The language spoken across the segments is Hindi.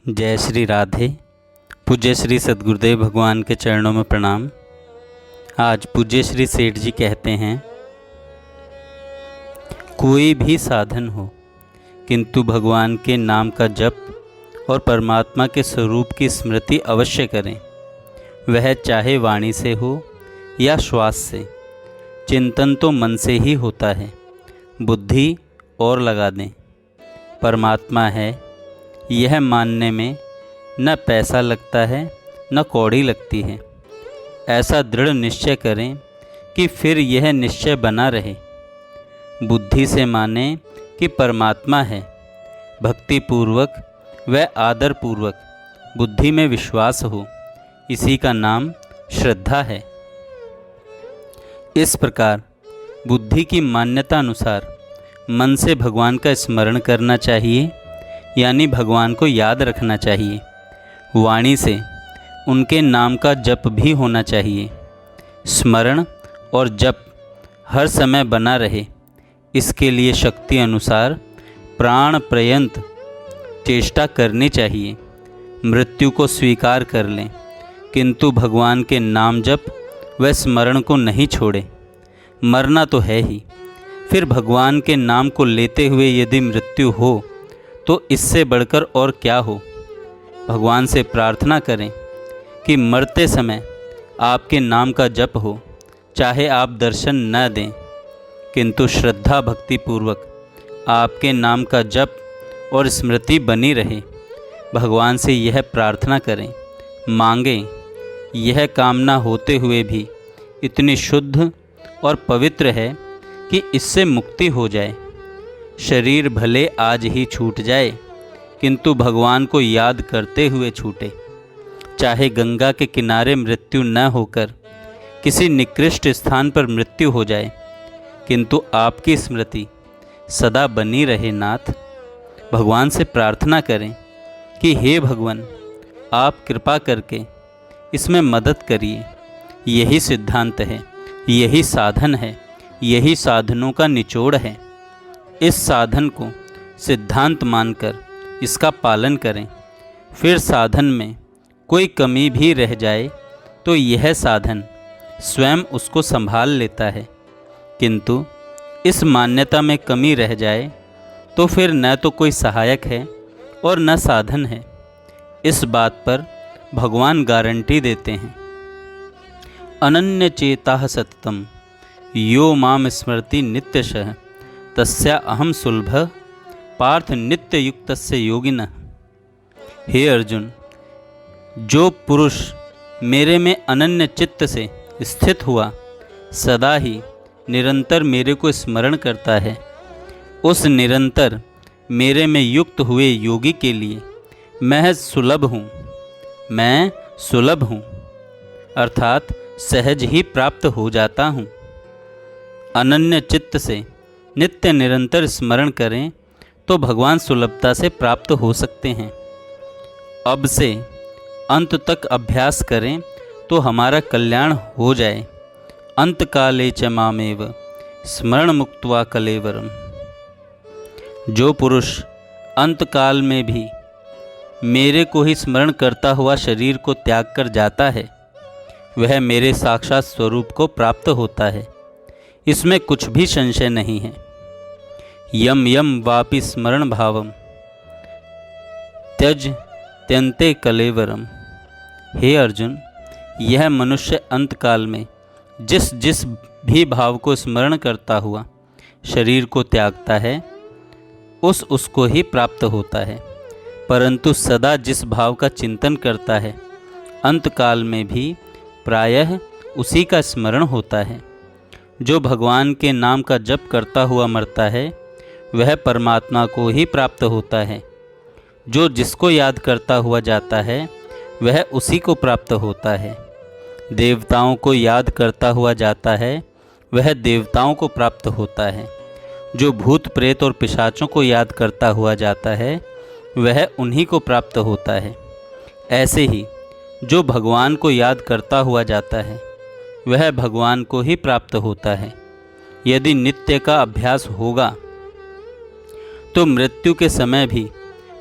जय श्री राधे। पूज्य श्री सद्गुरुदेव भगवान के चरणों में प्रणाम। आज पूज्य श्री सेठ जी कहते हैं, कोई भी साधन हो किंतु भगवान के नाम का जप और परमात्मा के स्वरूप की स्मृति अवश्य करें। वह चाहे वाणी से हो या श्वास से। चिंतन तो मन से ही होता है, बुद्धि और लगा दें। परमात्मा है यह मानने में न पैसा लगता है न कौड़ी लगती है। ऐसा दृढ़ निश्चय करें कि फिर यह निश्चय बना रहे। बुद्धि से माने कि परमात्मा है। भक्तिपूर्वक व आदरपूर्वक बुद्धि में विश्वास हो, इसी का नाम श्रद्धा है। इस प्रकार बुद्धि की मान्यता अनुसार मन से भगवान का स्मरण करना चाहिए, यानी भगवान को याद रखना चाहिए। वाणी से उनके नाम का जप भी होना चाहिए। स्मरण और जप हर समय बना रहे, इसके लिए शक्ति अनुसार प्राण पर्यंत चेष्टा करनी चाहिए। मृत्यु को स्वीकार कर लें, किंतु भगवान के नाम जप व स्मरण को नहीं छोड़े। मरना तो है ही, फिर भगवान के नाम को लेते हुए यदि मृत्यु हो तो इससे बढ़कर और क्या हो। भगवान से प्रार्थना करें कि मरते समय आपके नाम का जप हो, चाहे आप दर्शन न दें, किंतु श्रद्धा भक्ति पूर्वक आपके नाम का जप और स्मृति बनी रहे। भगवान से यह प्रार्थना करें, मांगें। यह कामना होते हुए भी इतनी शुद्ध और पवित्र है कि इससे मुक्ति हो जाए। शरीर भले आज ही छूट जाए, किंतु भगवान को याद करते हुए छूटे। चाहे गंगा के किनारे मृत्यु न होकर किसी निकृष्ट स्थान पर मृत्यु हो जाए, किंतु आपकी स्मृति सदा बनी रहे। नाथ, भगवान से प्रार्थना करें कि हे भगवान, आप कृपा करके इसमें मदद करिए। यही सिद्धांत है, यही साधन है, यही साधनों का निचोड़ है। इस साधन को सिद्धांत मानकर इसका पालन करें। फिर साधन में कोई कमी भी रह जाए तो यह साधन स्वयं उसको संभाल लेता है, किंतु इस मान्यता में कमी रह जाए तो फिर न तो कोई सहायक है और न साधन है। इस बात पर भगवान गारंटी देते हैं। अनन्य चेताः सततम यो माम स्मृति नित्यशः तस्या अहम सुलभः पार्थ नित्य युक्तस्य योगिनः। हे अर्जुन, जो पुरुष मेरे में अनन्य चित्त से स्थित हुआ, सदा ही निरंतर मेरे को स्मरण करता है, उस निरंतर मेरे में युक्त हुए योगी के लिए मैं सुलभ हूँ। मैं सुलभ हूँ अर्थात सहज ही प्राप्त हो जाता हूँ। अनन्य चित्त से नित्य निरंतर स्मरण करें तो भगवान सुलभता से प्राप्त हो सकते हैं। अब से अंत तक अभ्यास करें तो हमारा कल्याण हो जाए। अंतकाले च मामेव स्मरण मुक्त्वा कलेवरम। जो पुरुष अंतकाल में भी मेरे को ही स्मरण करता हुआ शरीर को त्याग कर जाता है, वह मेरे साक्षात स्वरूप को प्राप्त होता है। इसमें कुछ भी संशय नहीं है। यम यम वापि स्मरण भावम त्यज त्यन्ते कलेवरम। हे अर्जुन, यह मनुष्य अंतकाल में जिस जिस भी भाव को स्मरण करता हुआ शरीर को त्यागता है, उसको ही प्राप्त होता है। परंतु सदा जिस भाव का चिंतन करता है, अंतकाल में भी प्रायः उसी का स्मरण होता है। जो भगवान के नाम का जप करता हुआ मरता है, वह परमात्मा को ही प्राप्त होता है। जो जिसको याद करता हुआ जाता है, वह उसी को प्राप्त होता है। देवताओं को याद करता हुआ जाता है, वह देवताओं को प्राप्त होता है। जो भूत प्रेत और पिशाचों को याद करता हुआ जाता है, वह उन्हीं को प्राप्त होता है। ऐसे ही जो भगवान को याद करता हुआ जाता है, वह भगवान को ही प्राप्त होता है। यदि नित्य का अभ्यास होगा तो मृत्यु के समय भी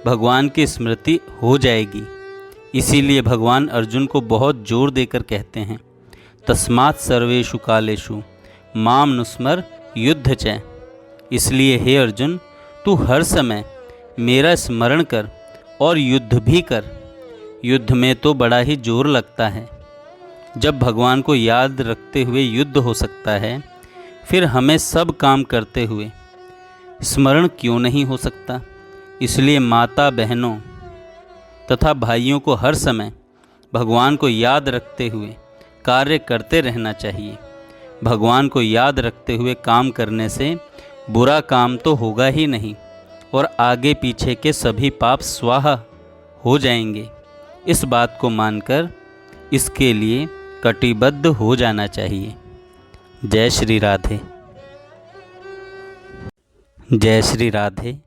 भगवान की स्मृति हो जाएगी। इसीलिए भगवान अर्जुन को बहुत जोर देकर कहते हैं, तस्मात् सर्वेषु कालेषु माम नुस्मर युद्ध च। इसलिए हे अर्जुन, तू हर समय मेरा स्मरण कर और युद्ध भी कर। युद्ध में तो बड़ा ही जोर लगता है। जब भगवान को याद रखते हुए युद्ध हो सकता है, फिर हमें सब काम करते हुए स्मरण क्यों नहीं हो सकता। इसलिए माता बहनों तथा भाइयों को हर समय भगवान को याद रखते हुए कार्य करते रहना चाहिए। भगवान को याद रखते हुए काम करने से बुरा काम तो होगा ही नहीं और आगे पीछे के सभी पाप स्वाहा हो जाएंगे। इस बात को मानकर इसके लिए कटिबद्ध हो जाना चाहिए। जय श्री राधे। जय श्री राधे।